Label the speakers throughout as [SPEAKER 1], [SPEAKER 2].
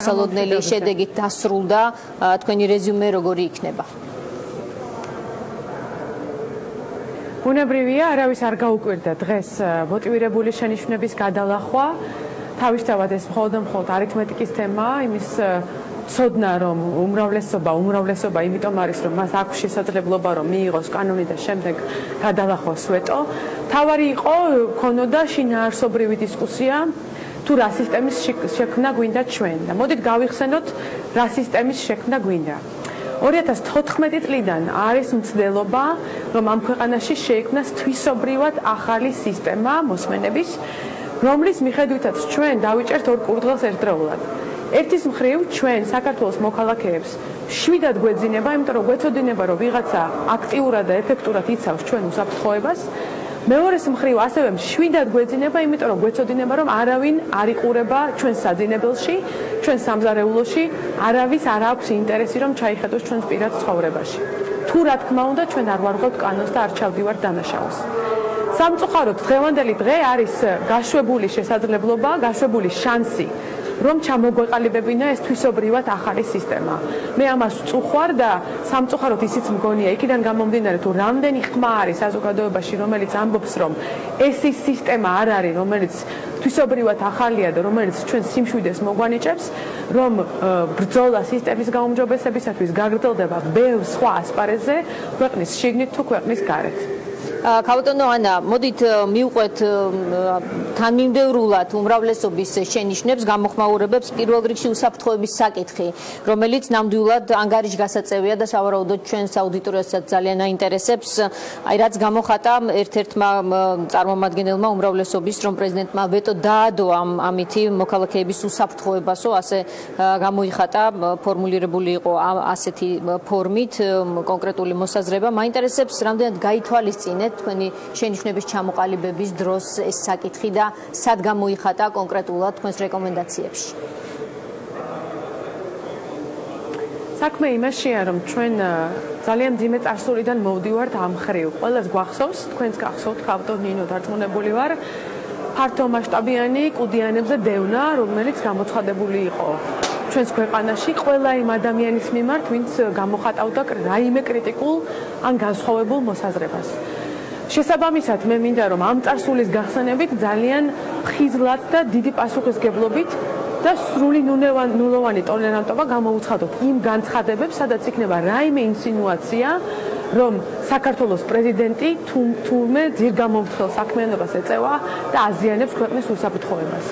[SPEAKER 1] სალოდნელი შედეგით დასრულდა, თქვენი რეზიუმე როგორი იქნება?
[SPEAKER 2] ბუნებრივია, არავის არ გაუკვირდა დღეს მოტივირებული შენიშვნების გადალახვა. თავისთავად ეს მხოლოდ არითმეტიკის თემაა, იმის ცოდნა რომ უმრავლესობა იმიტომ არის რომ მას აქვს შესაძლებლობა რომ მიიღოს კანონი და შემდეგ გადალახოს ვეტო. თავარი იყო ქონოდა შინაარსობრივი დისკუსია თუ რა სისტემის შექმნა გვინდა ჩვენ და მოდით გავიხსენოთ რა სისტემის შექმნა გვინდა. 2014 წლიდან არის მცდელობა რომ ამ ქვეყანაში შეიქმნას თვისობრივად ახალი სისტემა მოსმენების, რომლის მიხედვითაც ჩვენ დავიჭერთ ორ კურდღელს ერთდროულად. ერთის მხრივ ჩვენ საქართველოს მოქალაქეებს შვიდად გვეძინება, იმიტომ რომ გვეცოდინება რომ ვიღაცა აქტიურად და ეფექტურად იცავს ჩვენ უსაფრთხოებას. მეორეს მხრივ ასევე შვიდად გვეძინება, იმიტომ რომ გვეცოდინება რომ არავინ არ იყურება ჩვენ საძინებელში, ჩვენ სამზარეულოში, არავის არ აქვს ინტერესი რომ ჩაიხედოს ჩვენს პირად ცხოვრებაში. თუ რა თქმა უნდა ჩვენ არ ვარღვევთ კანონს და არ ჩავდივართ დანაშაულს. სამწუხაროდ დღევანდელი დღე არის გაშვებული შესაძლებლობა, გაშვებული შანსი რომ ჩამოგვეყალიბებინა ეს თვისობრივად ახალი სისტემა. მე ამას ვწუხარ და სამწუხაროდ ისიც მგონია იქიდან გამომდინარე თუ რამდენი ხმა არის საზოგადოებაში რომელიც ამბობს რომ ეს ის სისტემა არ არის რომელიც თვისობრივად ახალია და რომელიც ჩვენ სიმშვიდეს მოგვანიჭებს, რომ ბრძოლა სისტემის გაუმჯობესებისათვის გაგრძელდება ბევრ სხვა ასპარეზზე ქვეყნის შიგნით თუ ქვეყნის გარეთ.
[SPEAKER 1] ქალბატონო ანა, მოდით მივყვეთ თანმიმდევრულად უმრავლესობის შენიშვნებს, გამოხმაურებებს პირველ რიგში უსაფრთხოების საკითხი, რომელიც ნამდვილად ანგარიშგასაწევია და სავარაუდოდ ჩვენს აუდიტორიასაც ძალიან აინტერესებს. აი რაც გამოხატა ერთ-ერთმა წარმომადგენელმა უმრავლესობის, რომ პრეზიდენტმა ვეტო დაადო ამითი მოქალაქეების უსაფრთხოებასო, ასე გამოიხატა, ფორმულირებული იყო ასეთი ფორმით კონკრეტული მოსაზრება. მაინტერესებს, რამდენად გაითვალისწინეთ თქვენი შენიშვნების ჩამოყალიბების დროს ეს საკითხი და სად გამოიხატა კონკრეტულად თქვენს რეკომენდაციებში?
[SPEAKER 2] საქმე იმაშია, რომ ჩვენ ძალიან მძიმე წარსულიდან მოვდივართ ამ ხრივ. ყველას გვახსოვს, თქვენს გახსოვთ, ქალბატონ ნინო დარწმუნებული ვარ, ფართო მასშტაბიანი კუდიანებზე დევნა, რომელიც გამოცხადებული იყო ჩვენს ქვეყანაში ყველა იმ ადამიანის მიმართ, ვინც გამოხატავდა რაიმე კრიტიკულ ან განსხვავებულ მოსაზრებას. შესაბამისად, მე მინდა რომ ამ წარსულის გახსენებით ძალიან ხიზლად და დიდი პასუხისგებლობით და სრული ნულოვანი ტოლერანტობა გამოვუცხადოთ იმ განცხადებებს, სადაც იქნება რაიმე ინსინუაცია, რომ საქართველოს პრეზიდენტი თურმე ძირგამომრთხელ საქმიანობას ეწევა და აზიანებს ქვეყნის უსაფრთხოებას.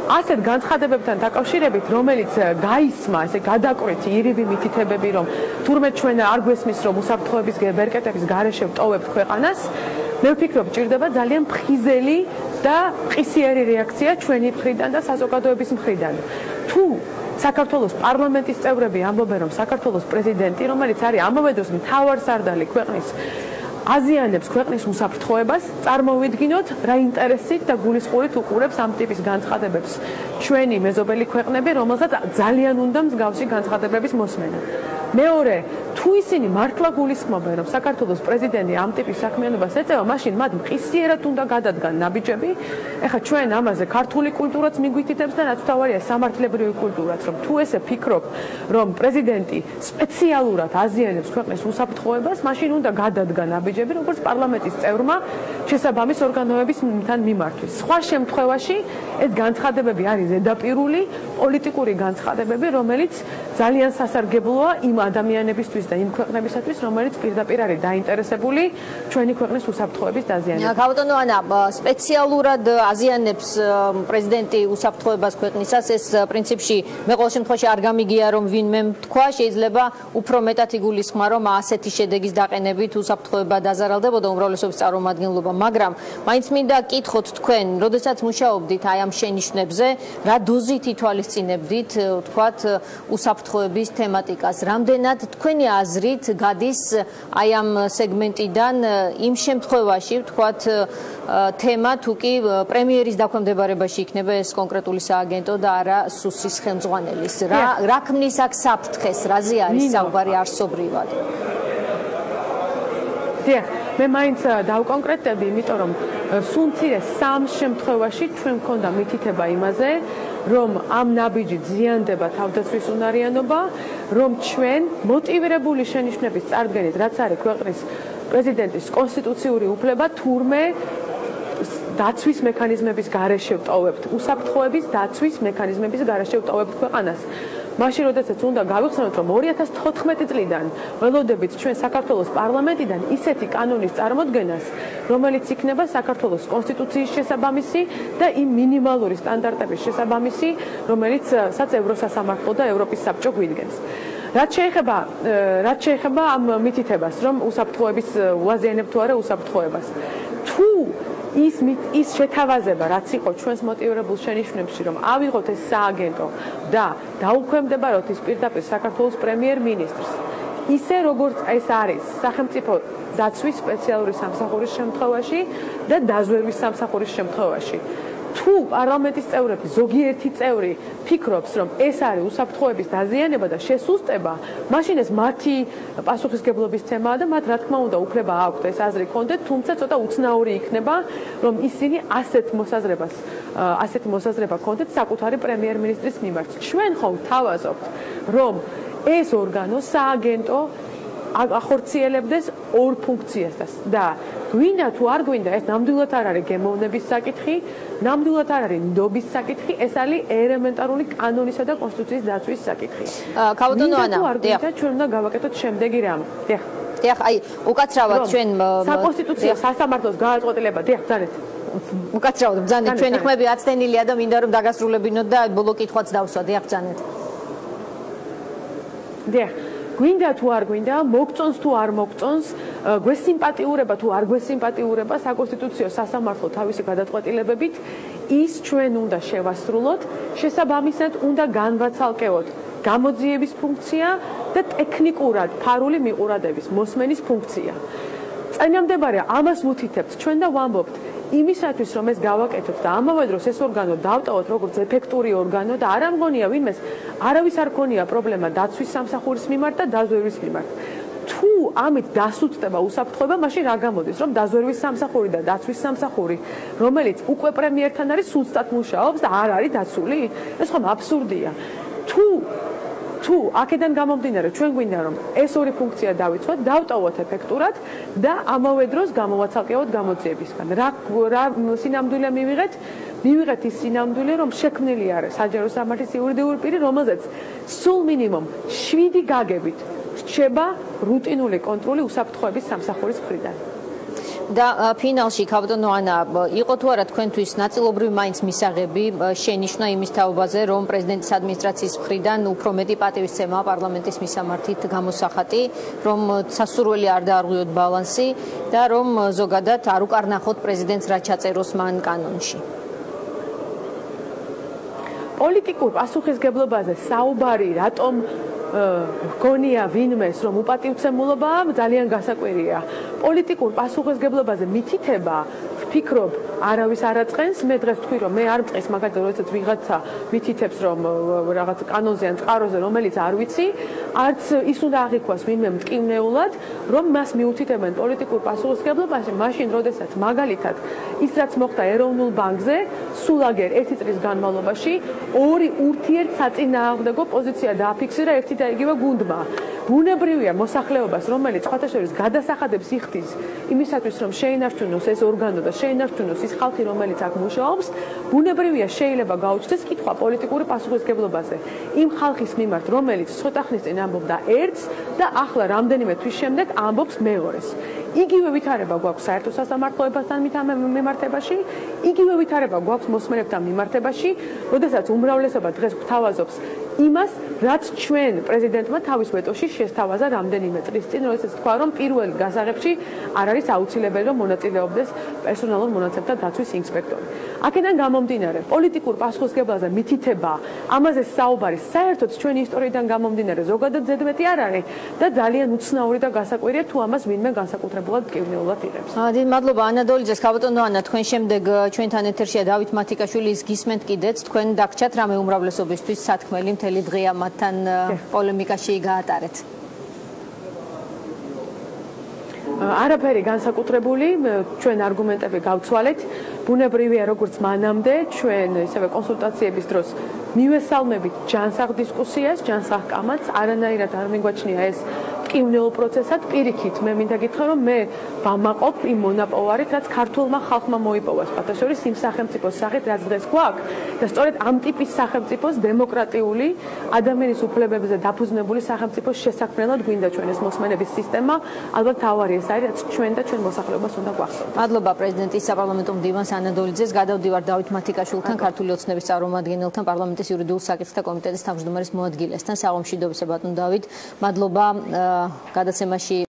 [SPEAKER 2] ასეთ განცხადებებთან დაკავშირებით, რომელიც გაისმა, ესე გადაკვეთი ირიბი მითითებები, რომ თურმე ჩვენ არ გვესმის, რომ უსაფრთხოების ბერკეტების გარეშე ვტოვებთ ქვეყანას, მე ვფიქრობ, ჭირდება ძალიან ფხიზელი და ყისიერი რეაქცია ჩვენი მხრიდან და საზოგადოების მხრიდან. თუ საქართველოს პარლამენტის წევრები ამბობენ, რომ საქართველოს პრეზიდენტი, რომელიც არის ამავე დროს მთავარსარდალი ქვეყნის, აზიანებს ქვეყნის უსაფრთხოებას, წარმოვიდგინოთ, რა ინტერესით და გულისხმობით უყურებს ამ ტიპის განცხადებებს ჩვენი მეზობელი ქვეყნები, რომელსაც ძალიან უნდა მსგავსი განცხადებების მოსმენა. მეორე, თუ ისინი მართლა გულისხმობენ, რომ საქართველოს პრეზიდენტი ამ ტიპის საქმიანობას ეწევა, მაშინ მათ მყისიერად უნდა გადადგან ნაბიჯები. ეხლა ჩვენ ამაზე ქართული კულტურაც მიგვითითებს და რაც თავარია სამართლებრივი კულტურაც, რომ თუ ესე ფიქრობ, რომ პრეზიდენტი სპეციალურად აზიანებს ქვეყნის უსაფრთხოებას, მაშინ უნდა გადადგან ნაბიჯები, როგორც პარლამენტის წევრმა შესაბამის ორგანოებისთან მიმართვის. სხვა შემთხვევაში ეს განცხადებები არის ზედაპირული, პოლიტიკური განცხადებები, რომელიც ძალიან სასარგებლოა იმ ადამიანებისთვის და იმ ქვეყნებისათვის, რომელიც პირდაპირ არის დაინტერესებული ჩვენი ქვეყნის უსაფრთხოების დაზიანებას.
[SPEAKER 1] ქალბატონო ანა, სპეციალურად აზიანებს პრეზიდენტი უსაფრთხოებას ქვეყნისას, ეს პრინციპში მე ყოველ შემთხვევაში არ გამიგია, რომ ვინმე თქვა, შეიძლება უფრო მეტად იგულისხმა, რომ ასეთი შედეგის დაყენებით უსაფრთხოება დაზარალდებოდა უმრავლესობის წარმომადგენლობა, მაგრამ მაინც მინდა კითხოთ თქვენ, როდესაც მუშაობდით აი ამ შენიშვნებზე, რა დოზით ითვალისწინებდით, თქვათ, უსაფრთხოების თემატიკას, რამდენად თქვენი აზრით გადის აი ამ სეგმენტიდან იმ შემთხვევაში, ვთქვათ, თემა თუ კი პრემიერის დაქვემდებარებაში იქნება ეს კონკრეტული სააგენტო და არა სუსის ხელმძღვანელის. რა ქმნის აქ საფრთხეს, რაზე არის საუბარი არსობრივად?
[SPEAKER 2] მე მაინც დავკონკრეტები, იმიტომ რომ სულ მცირე 3 შემთხვევაში ჩვენ მქონდა მითითება იმაზე, რომ ამ ნაბიჯით ზიანდება თავდაცვის უნარიანობა, რომ ჩვენ მოტივირებული შენიშვნების წარდგენით, რაც არის ქვეყნის პრეზიდენტის კონსტიტუციური უფლება, თურმე დაცვის მექანიზმების გარეშე ვტოვებთ, უსაფრთხოების დაცვის მექანიზმების გარეშე ვტოვებთ ქვეყანას. მაშინ, როდესაც უნდა გავიხსენოთ, რომ 2014 წლიდან ველოდებით ჩვენ საქართველოს პარლამენტიდან ისეთი კანონის წარმოდგენას, რომელიც იქნება საქართველოს კონსტიტუციის შესაბამისი და იმ მინიმალური სტანდარტების შესაბამისი, რომელიცაც ევროსასამართლო და ევროპის საბჭო გვიდგენს. რაც შეეხება ამ მითითებას, რომ უსაფრთხოების უაზიანებთ თუ არა უსაფრთხოებას. თუ ის შეთავაზება, რაც იყო ჩვენს მოტივირებულ შენიშვნებში, რომ ავიღოთ ეს სააგენტო და დაუქვემდებაროთ ის პირდაპირ საქართველოს პრემიერ-მინისტრს, ისე როგორც ეს არის სახელმწიფო დაცვის სპეციალური სამსახურის შემთხვევაში და დაზვერვის სამსახურის შემთხვევაში. თუ პარლამენტის წევრები, ზოგიერთი წევრი ფიქრობს, რომ ეს არის უსაფრთხოების დაზიანება და შესუსტება, მაშინ ეს მათი პასუხისგებლობის თემაა და მათ რა თქმა უნდა უფლება აქვთ ეს აზრი კონდეთ, თუმცა ცოტა უცნაური იქნება, რომ ისინი ასეთი მოსაზრება კონდეთ საკუთარი პრემიერ-მინისტრის მიმართ. ჩვენ ხომ ვთავაზობთ, რომ ეს ორგანო, სააგენტო ახორციელებდეს ორ ფუნქციას და გვინდა თუ არ გვინდა, ეს ნამდვილად არ არის გემოვნების საკითხი, ნამდვილად არ არის ნდობის საკითხი, ეს არის ელემენტარული კანონისა და კონსტიტუციის დაცვის საკითხი.
[SPEAKER 1] ქაუტონო ანა,
[SPEAKER 2] დიახ, ჩვენ უნდა გავაკეთოთ შემდეგი რამ. დიახ.
[SPEAKER 1] დიახ, აი, უკაცრავად ჩვენ
[SPEAKER 2] საკონსტიტუციო სასამართლოს გააწყვეტილება, დიახ, ბრძანეთ.
[SPEAKER 1] უკაცრავად ბრძანეთ, ჩვენი ხმები აცდენილია და მინდა რომ დაგასრულებინოთ და ბოლო კითხვაც დავსვა, დიახ, ბრძანეთ.
[SPEAKER 2] დიახ. გვინდა თუ არ გვინდა, მოგწონს თუ არ მოგწონს, გვესიმპათიურება თუ არ გვესიმპათიურება საკონსტიტუციო სასამართლო თავისი გადაწყვეტილებებით, ის ჩვენ უნდა შევასრულოთ, შესაბამისად უნდა განვაცალკევოთ გამოძიების ფუნქცია და ტექნიკურად ფარული მიყურადების მოსმენის ფუნქცია. წინამდებარე ამას ვუთითებთ ჩვენ და ვამბობთ იმისათვის რომ ეს გავაკეთოთ და ამავე დროს ეს ორგანო დავტოვოთ როგორც ეფექტური ორგანო და არ ამგონია ვინმეს არავის არ ქონია პრობლემა დაცვის სამსახურის მიმართ და დაზვერვის მიმართ. თუ ამით დასუსტდება უსაფრთხოება, მაშინ რა გამოდის, რომ დაზვერვის სამსახური და დაცვის სამსახური, რომელიც უკვე პრემიერთან არის, სუსტად მუშაობს და არ არის დაცული? ეს ხომ აბსურდია. თუ აქედან გამომდინარე ჩვენ გვინდა რომ ეს ორი ფუნქცია დავიცვათ, დავტოვოთ ეფექტურად და ამავე დროს გამოვაცალკევოთ გამოძიებისგან. რა სინამდვილე მივიღეთ ის სინამდვილე, რომ შექმნილი არის საჯარო სამართლის იურიდიული პირი, რომელზეც სულ მინიმუმ 7 გაგებით რჩება რუტინული კონტროლი უსაფრთხოების სამსახურის მხრიდან.
[SPEAKER 1] და ფინალში ქაუტონო ანა, იყო თუ არა თქვენთვის ნაწილობრივ მაინც მისაღები შენიშვნა იმის თაობაზე, რომ პრეზიდენტის ადმინისტრაციის მხრიდან უფრო მეტი პატივისცემა პარლამენტის მისამართით გამოსახატი, რომ სასურველი არ დაარღვიოთ ბალანსი და რომ ზოგადად არ უკარნახოთ პრეზიდენტს რაც ჩაწეროს მან კანონში.
[SPEAKER 2] პოლიტიკურ პასუხისგებლობაზე საუბარი რატომ გონია ვინმეს რომ უპატივცემულობა ძალიან გასაკვირია. პოლიტიკურ პასუხისგებლობაზე მითითება ვფიქრობ არავის არ აწყენს, მე დღეს ვთქვი რომ მე არ მწყეს, მაგალითად როდესაც ვიღაცა მითითებს რომ რაღაც კანონზე ან წყაროზე რომელიც არ ვიცი, არც ის უნდა აღიქვას ვინმე მტკივნეულად, რომ მას მიუთითებენ პოლიტიკურ პასუხისგებლობაში, მაშინ როდესაც მაგალითად ის რაც მოხდა ეროვნულ ბანკზე, სულ აგერ 1 წლის განმავლობაში 2 ურთიერთსაწინააღმდეგო პოზიცია დააფიქსირა ერთი და იგივე გუნდმა. ბუნებრივია მოსახლეობას, რომელიც ხათაშორის გადასახადებს იხდის იმისათვის, რომ შეინარჩუნოს ეს ორგანო და შეინარჩუნოს ის ხალხი, რომელიც აქ მუშაობს, ბუნებრივია შეიძლება გაუჩნდეს კითხვა პოლიტიკური პასუხისგებლობაზე. იმ ხალხის მიმართ, რომელიც ცოტა ხნის წინ ამბობდა ერთს და ახლა რამდენიმე თვის შემდეგ ამბობს მეორეს. იგივე ვითარება გვაქვს საერთო სასამართლოებასთან მიმართებაში, იგივე ვითარება გვაქვს მოსმენებთან მიმართებაში, როდესაც უმრავლესობა დღეს გვთავაზობს იმას, რაც ჩვენ პრეზიდენტმა თავის ვეტოში შესთავაზა რამდენიმე წლის წინ, როდესაც თქვა, რომ პირველ გასაღებში არ არის აუცილებელი, რომ მონაწილეობდეს პერსონალურ მონაცემთა დაცვის ინსპექტორი. აქედან გამომდინარე, პოლიტიკურ პასუხისგებლობაზე მითითება, ამაზე საუბარი საერთოდ ჩვენი ისტორიიდან გამომდინარე ზოგადად ზედმეტი არ არის და ძალიან უცნაური და გასაკვირია თუ ამას ვინმე განსაკუთრებულად მტკივნეულად იღებს.
[SPEAKER 1] დიდი მადლობა ანა დოლიძეს, ქაუტონო ანა, თქვენ შემდეგ ჩვენთან ეთერშია დავით მათიკაშვილი, ის გისმენთ კიდეც, თქვენ დაგჭათ რამე უმრავლესობისთვის სათქმელი მთელი დღეა მათთან პოლემიკაში გაატარეთ.
[SPEAKER 2] არაფერი განსაკუთრებული, ჩვენ არგუმენტები გავცვალეთ. ბუნებრივია, როგორც მანამდე, ჩვენ ისევე კონსულტაციების დროს მივესალმებით ჯანსაღ დისკუსიას, ჯანსაღ კამათს, არანაირად არ მიგვაჩნია ეს მტკივნეულ პროცესად. პირიქით, მე მინდა გითხრა, რომ მე ვამაყობ იმ მონაპოვარით, რაც ქართულმა ხალხმა მოიპოვა სპატაშორის იმ სახელმწიფოს სახით, რაც დღეს გვაქვს და სწორედ ამ ტიპის სახელმწიფოს დემოკრატიული ადამიანის უფლებებზე დაფუძნებული სახელმწიფოს შესაქმნელად გვინდა ჩვენ ეს მოსმენების სისტემა. ალბათ თავარი ეს არის, რაც ჩვენ და ჩვენ მოსახლეობას უნდა გვახსოვდეს.
[SPEAKER 1] მადლობა პრეზიდენტის საპარლამენტო მდივანს ანა დოლიძეს. გადავდივარ დავით მათიკაშვილთან, ქართული ოცნების წარმომადგენელთან, პარლამენტის იურიდიულ საკითხთა კომიტეტის თავმჯდომარის მოადგილესთან. საღამო მშვიდობისა ბატონ დავით. მადლობა გადაცემაში